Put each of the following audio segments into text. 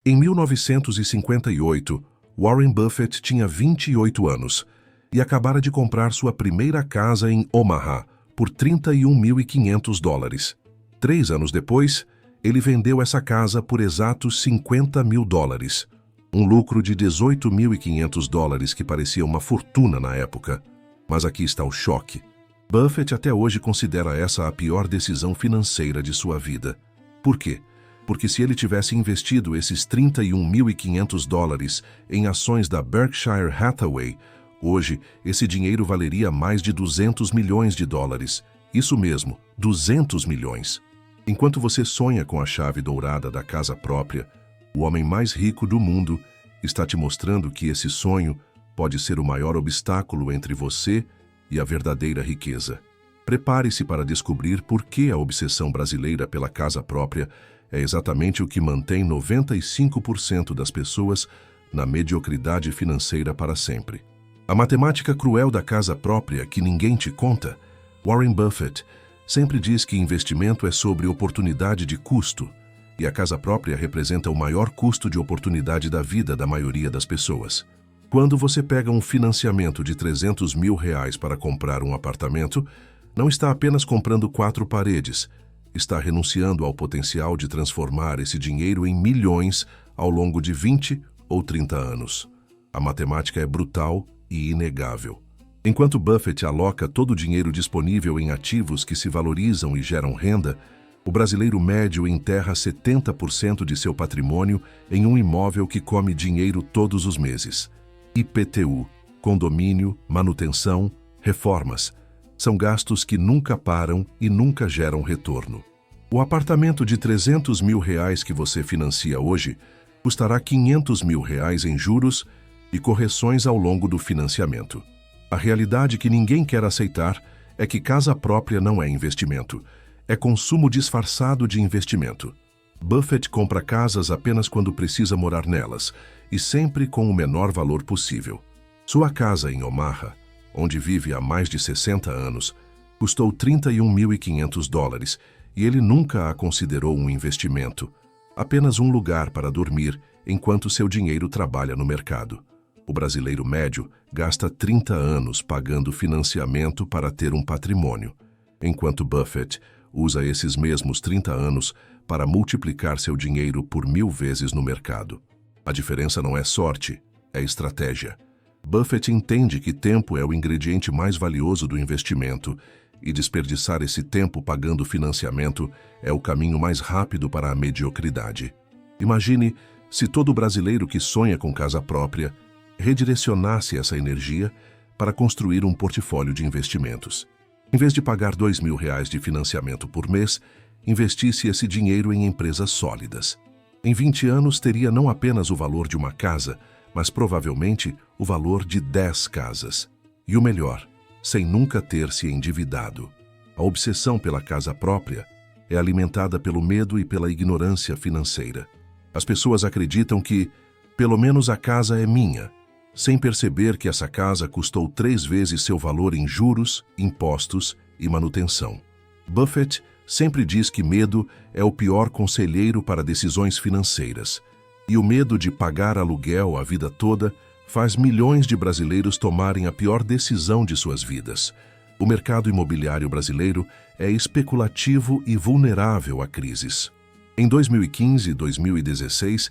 Em 1958, Warren Buffett tinha 28 anos e acabara de comprar sua primeira casa em Omaha por $31.500. 3 anos depois, ele vendeu essa casa por exatos $50.000. Um lucro de $18.500 que parecia uma fortuna na época. Mas aqui está o choque. Buffett até hoje considera essa a pior decisão financeira de sua vida. Por quê? Porque se ele tivesse investido esses $31.500 em ações da Berkshire Hathaway, hoje esse dinheiro valeria mais de $200 milhões. Isso mesmo, 200 milhões. Enquanto você sonha com a chave dourada da casa própria, o homem mais rico do mundo está te mostrando que esse sonho pode ser o maior obstáculo entre você e a verdadeira riqueza. Prepare-se para descobrir por que a obsessão brasileira pela casa própria é exatamente o que mantém 95% das pessoas na mediocridade financeira para sempre. A matemática cruel da casa própria que ninguém te conta. Warren Buffett sempre diz que investimento é sobre oportunidade de custo, e a casa própria representa o maior custo de oportunidade da vida da maioria das pessoas. Quando você pega um financiamento de R$300 mil para comprar um apartamento, não está apenas comprando 4 paredes, está renunciando ao potencial de transformar esse dinheiro em milhões ao longo de 20 ou 30 anos. A matemática é brutal e inegável. Enquanto Buffett aloca todo o dinheiro disponível em ativos que se valorizam e geram renda, o brasileiro médio enterra 70% de seu patrimônio em um imóvel que come dinheiro todos os meses. IPTU, condomínio, manutenção, reformas. São gastos que nunca param e nunca geram retorno. O apartamento de R$300 mil que você financia hoje custará R$500 mil em juros e correções ao longo do financiamento. A realidade que ninguém quer aceitar é que casa própria não é investimento. É consumo disfarçado de investimento. Buffett compra casas apenas quando precisa morar nelas, e sempre com o menor valor possível. Sua casa em Omaha, onde vive há mais de 60 anos, custou $31.500 e ele nunca a considerou um investimento, apenas um lugar para dormir enquanto seu dinheiro trabalha no mercado. O brasileiro médio gasta 30 anos pagando financiamento para ter um patrimônio, enquanto Buffett usa esses mesmos 30 anos para multiplicar seu dinheiro por 1000 vezes no mercado. A diferença não é sorte, é estratégia. Buffett entende que tempo é o ingrediente mais valioso do investimento e desperdiçar esse tempo pagando financiamento é o caminho mais rápido para a mediocridade. Imagine se todo brasileiro que sonha com casa própria redirecionasse essa energia para construir um portfólio de investimentos. Em vez de pagar R$2 mil de financiamento por mês, investisse esse dinheiro em empresas sólidas. Em 20 anos teria não apenas o valor de uma casa, mas provavelmente o valor de 10 casas. E o melhor, sem nunca ter se endividado. A obsessão pela casa própria é alimentada pelo medo e pela ignorância financeira. As pessoas acreditam que, pelo menos a casa é minha, sem perceber que essa casa custou 3 vezes seu valor em juros, impostos e manutenção. Buffett sempre diz que medo é o pior conselheiro para decisões financeiras, e o medo de pagar aluguel a vida toda faz milhões de brasileiros tomarem a pior decisão de suas vidas. O mercado imobiliário brasileiro é especulativo e vulnerável a crises. Em 2015 e 2016,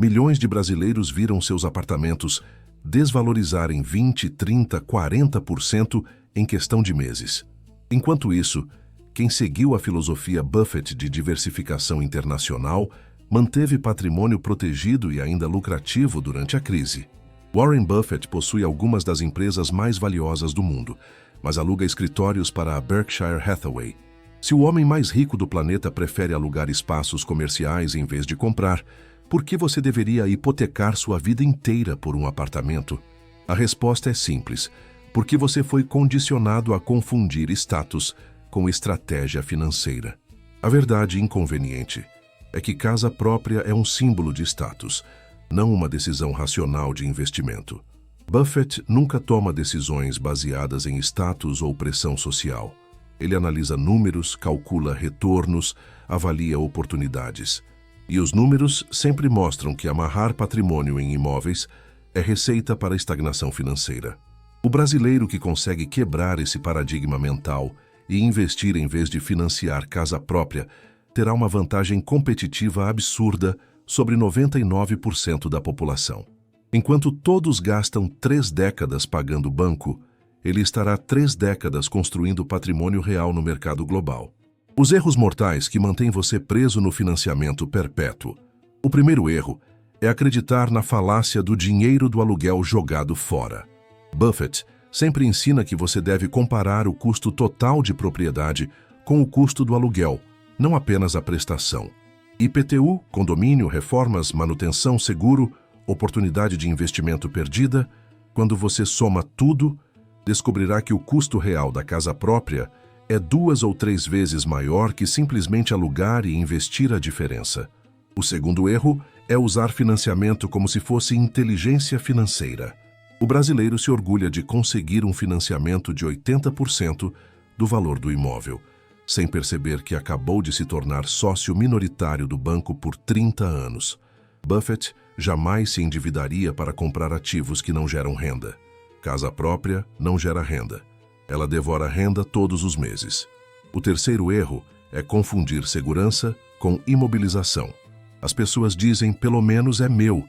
milhões de brasileiros viram seus apartamentos desvalorizarem 20, 30, 40% em questão de meses. Enquanto isso, quem seguiu a filosofia Buffett de diversificação internacional manteve patrimônio protegido e ainda lucrativo durante a crise. Warren Buffett possui algumas das empresas mais valiosas do mundo, mas aluga escritórios para a Berkshire Hathaway. Se o homem mais rico do planeta prefere alugar espaços comerciais em vez de comprar, por que você deveria hipotecar sua vida inteira por um apartamento? A resposta é simples, porque você foi condicionado a confundir status com estratégia financeira. A verdade inconveniente é que casa própria é um símbolo de status, não uma decisão racional de investimento. Buffett nunca toma decisões baseadas em status ou pressão social. Ele analisa números, calcula retornos, avalia oportunidades. E os números sempre mostram que amarrar patrimônio em imóveis é receita para a estagnação financeira. O brasileiro que consegue quebrar esse paradigma mental e investir em vez de financiar casa própria terá uma vantagem competitiva absurda sobre 99% da população. Enquanto todos gastam 3 décadas pagando banco, ele estará 3 décadas construindo patrimônio real no mercado global. Os erros mortais que mantêm você preso no financiamento perpétuo. O primeiro erro é acreditar na falácia do dinheiro do aluguel jogado fora. Buffett sempre ensina que você deve comparar o custo total de propriedade com o custo do aluguel, não apenas a prestação. IPTU, condomínio, reformas, manutenção, seguro, oportunidade de investimento perdida. Quando você soma tudo, descobrirá que o custo real da casa própria é 2 ou 3 vezes maior que simplesmente alugar e investir a diferença. O segundo erro é usar financiamento como se fosse inteligência financeira. O brasileiro se orgulha de conseguir um financiamento de 80% do valor do imóvel, sem perceber que acabou de se tornar sócio minoritário do banco por 30 anos. Buffett jamais se endividaria para comprar ativos que não geram renda. Casa própria não gera renda. Ela devora renda todos os meses. O terceiro erro é confundir segurança com imobilização. As pessoas dizem, pelo menos é meu,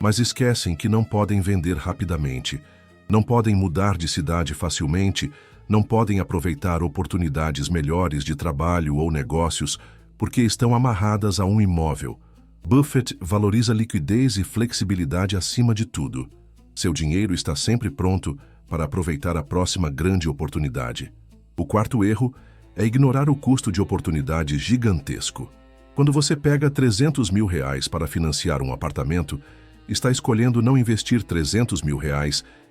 mas esquecem que não podem vender rapidamente, não podem mudar de cidade facilmente, não podem aproveitar oportunidades melhores de trabalho ou negócios porque estão amarradas a um imóvel. Buffett valoriza liquidez e flexibilidade acima de tudo. Seu dinheiro está sempre pronto para aproveitar a próxima grande oportunidade. O quarto erro é ignorar o custo de oportunidade gigantesco. Quando você pega R$300 mil para financiar um apartamento, está escolhendo não investir R$300 mil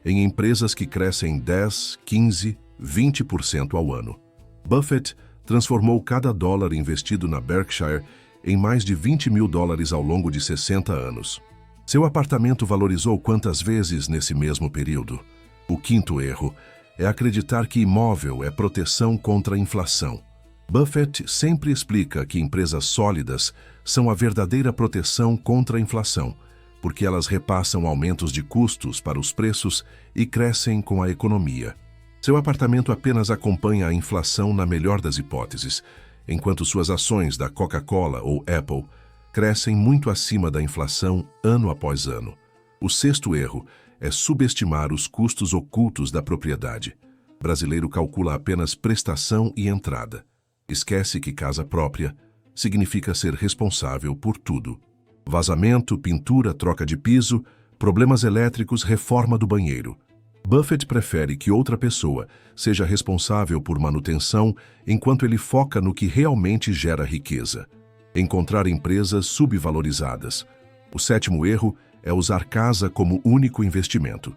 em empresas que crescem 10, 15, 20% ao ano. Buffett transformou cada dólar investido na Berkshire em mais de $20 mil ao longo de 60 anos. Seu apartamento valorizou quantas vezes nesse mesmo período? O quinto erro é acreditar que imóvel é proteção contra a inflação. Buffett sempre explica que empresas sólidas são a verdadeira proteção contra a inflação, porque elas repassam aumentos de custos para os preços e crescem com a economia. Seu apartamento apenas acompanha a inflação na melhor das hipóteses, enquanto suas ações da Coca-Cola ou Apple crescem muito acima da inflação ano após ano. O sexto erro é subestimar os custos ocultos da propriedade. O brasileiro calcula apenas prestação e entrada. Esquece que casa própria significa ser responsável por tudo. Vazamento, pintura, troca de piso, problemas elétricos, reforma do banheiro. Buffett prefere que outra pessoa seja responsável por manutenção enquanto ele foca no que realmente gera riqueza. Encontrar empresas subvalorizadas. O sétimo erro é usar casa como único investimento.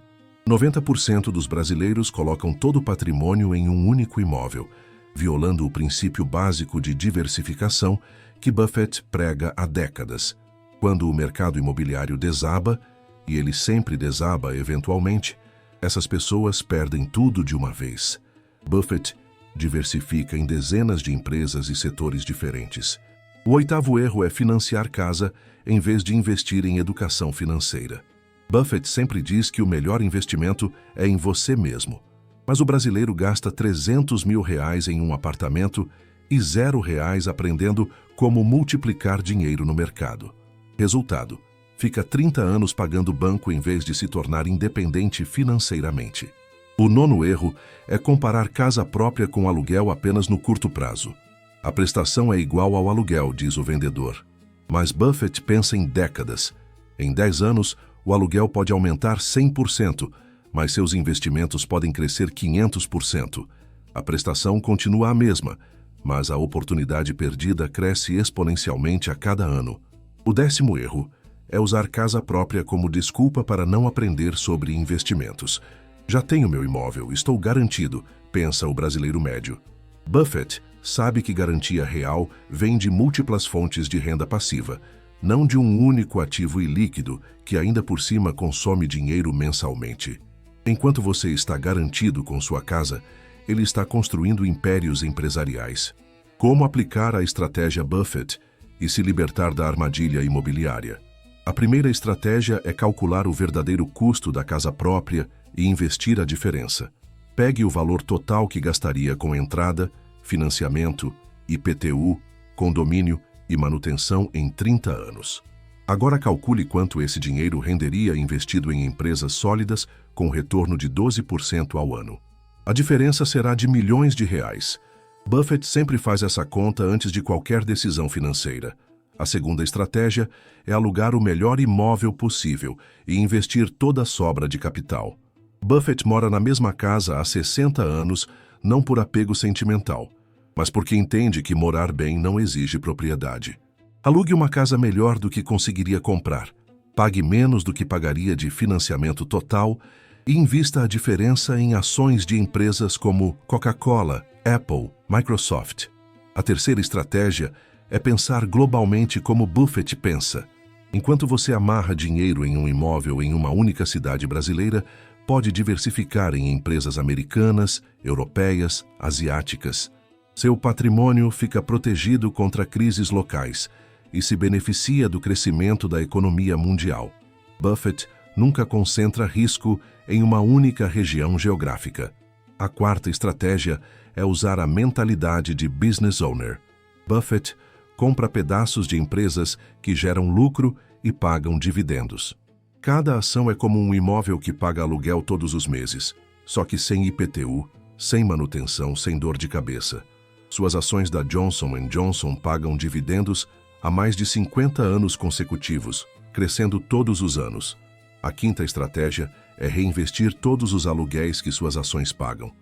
90% dos brasileiros colocam todo o patrimônio em um único imóvel, violando o princípio básico de diversificação que Buffett prega há décadas. Quando o mercado imobiliário desaba, e ele sempre desaba eventualmente, essas pessoas perdem tudo de uma vez. Buffett diversifica em dezenas de empresas e setores diferentes. O oitavo erro é financiar casa em vez de investir em educação financeira. Buffett sempre diz que o melhor investimento é em você mesmo. Mas o brasileiro gasta R$300 mil em um apartamento e R$0 aprendendo como multiplicar dinheiro no mercado. Resultado: fica 30 anos pagando banco em vez de se tornar independente financeiramente. O nono erro é comparar casa própria com aluguel apenas no curto prazo. A prestação é igual ao aluguel, diz o vendedor. Mas Buffett pensa em décadas. Em 10 anos, o aluguel pode aumentar 100%, mas seus investimentos podem crescer 500%. A prestação continua a mesma, mas a oportunidade perdida cresce exponencialmente a cada ano. O 10º erro é usar casa própria como desculpa para não aprender sobre investimentos. Já tenho meu imóvel, estou garantido, pensa o brasileiro médio. Buffett sabe que garantia real vem de múltiplas fontes de renda passiva, não de um único ativo ilíquido que ainda por cima consome dinheiro mensalmente. Enquanto você está garantido com sua casa, ele está construindo impérios empresariais. Como aplicar a estratégia Buffett e se libertar da armadilha imobiliária. A primeira estratégia é calcular o verdadeiro custo da casa própria e investir a diferença. Pegue o valor total que gastaria com entrada, financiamento, IPTU, condomínio e manutenção em 30 anos. Agora calcule quanto esse dinheiro renderia investido em empresas sólidas com retorno de 12% ao ano. A diferença será de milhões de reais. Buffett sempre faz essa conta antes de qualquer decisão financeira. A segunda estratégia é alugar o melhor imóvel possível e investir toda a sobra de capital. Buffett mora na mesma casa há 60 anos, não por apego sentimental, mas porque entende que morar bem não exige propriedade. Alugue uma casa melhor do que conseguiria comprar, pague menos do que pagaria de financiamento total e invista a diferença em ações de empresas como Coca-Cola, Apple, Microsoft. A terceira estratégia é pensar globalmente como Buffett pensa. Enquanto você amarra dinheiro em um imóvel em uma única cidade brasileira, pode diversificar em empresas americanas, europeias, asiáticas. Seu patrimônio fica protegido contra crises locais e se beneficia do crescimento da economia mundial. Buffett nunca concentra risco em uma única região geográfica. A quarta estratégia é usar a mentalidade de business owner. Buffett compra pedaços de empresas que geram lucro e pagam dividendos. Cada ação é como um imóvel que paga aluguel todos os meses, só que sem IPTU, sem manutenção, sem dor de cabeça. Suas ações da Johnson & Johnson pagam dividendos há mais de 50 anos consecutivos, crescendo todos os anos. A quinta estratégia é reinvestir todos os aluguéis que suas ações pagam.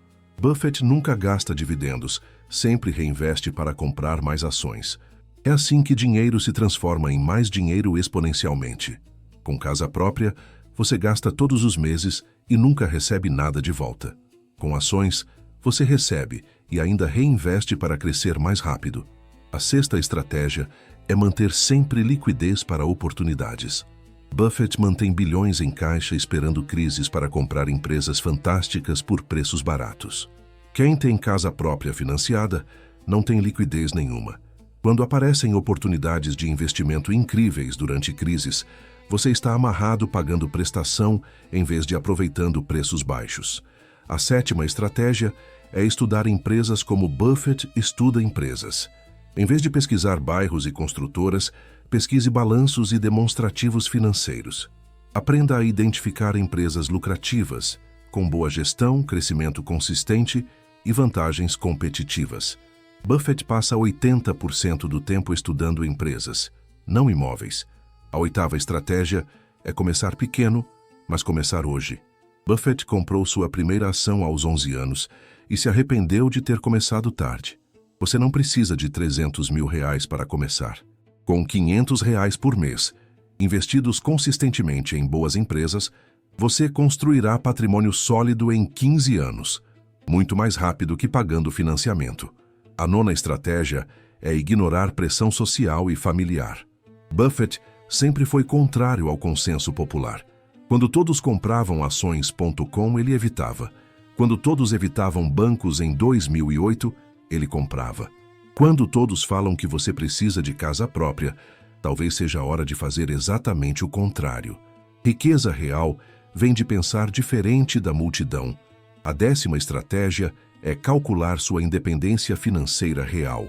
Buffett nunca gasta dividendos, sempre reinveste para comprar mais ações. É assim que dinheiro se transforma em mais dinheiro exponencialmente. Com casa própria, você gasta todos os meses e nunca recebe nada de volta. Com ações, você recebe e ainda reinveste para crescer mais rápido. A sexta estratégia é manter sempre liquidez para oportunidades. Buffett mantém bilhões em caixa esperando crises para comprar empresas fantásticas por preços baratos. Quem tem casa própria financiada não tem liquidez nenhuma. Quando aparecem oportunidades de investimento incríveis durante crises, você está amarrado pagando prestação em vez de aproveitando preços baixos. A sétima estratégia é estudar empresas como Buffett estuda empresas. Em vez de pesquisar bairros e construtoras, pesquise balanços e demonstrativos financeiros. Aprenda a identificar empresas lucrativas, com boa gestão, crescimento consistente e vantagens competitivas. Buffett passa 80% do tempo estudando empresas, não imóveis. A oitava estratégia é começar pequeno, mas começar hoje. Buffett comprou sua primeira ação aos 11 anos e se arrependeu de ter começado tarde. Você não precisa de R$300 mil para começar. Com R$500 por mês, investidos consistentemente em boas empresas, você construirá patrimônio sólido em 15 anos, muito mais rápido que pagando financiamento. A nona estratégia é ignorar pressão social e familiar. Buffett sempre foi contrário ao consenso popular. Quando todos compravam ações.com, ele evitava. Quando todos evitavam bancos em 2008, ele comprava. Quando todos falam que você precisa de casa própria, talvez seja a hora de fazer exatamente o contrário. Riqueza real vem de pensar diferente da multidão. A 10ª estratégia é calcular sua independência financeira real.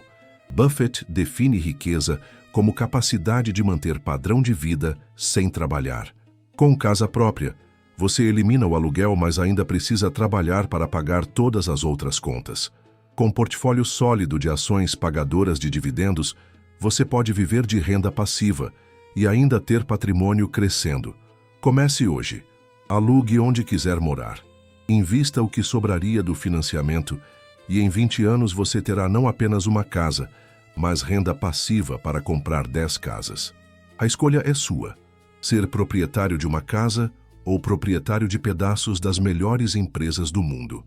Buffett define riqueza como capacidade de manter padrão de vida sem trabalhar. Com casa própria, você elimina o aluguel, mas ainda precisa trabalhar para pagar todas as outras contas. Com portfólio sólido de ações pagadoras de dividendos, você pode viver de renda passiva e ainda ter patrimônio crescendo. Comece hoje. Alugue onde quiser morar. Invista o que sobraria do financiamento e em 20 anos você terá não apenas uma casa, mas renda passiva para comprar 10 casas. A escolha é sua. Ser proprietário de uma casa ou proprietário de pedaços das melhores empresas do mundo.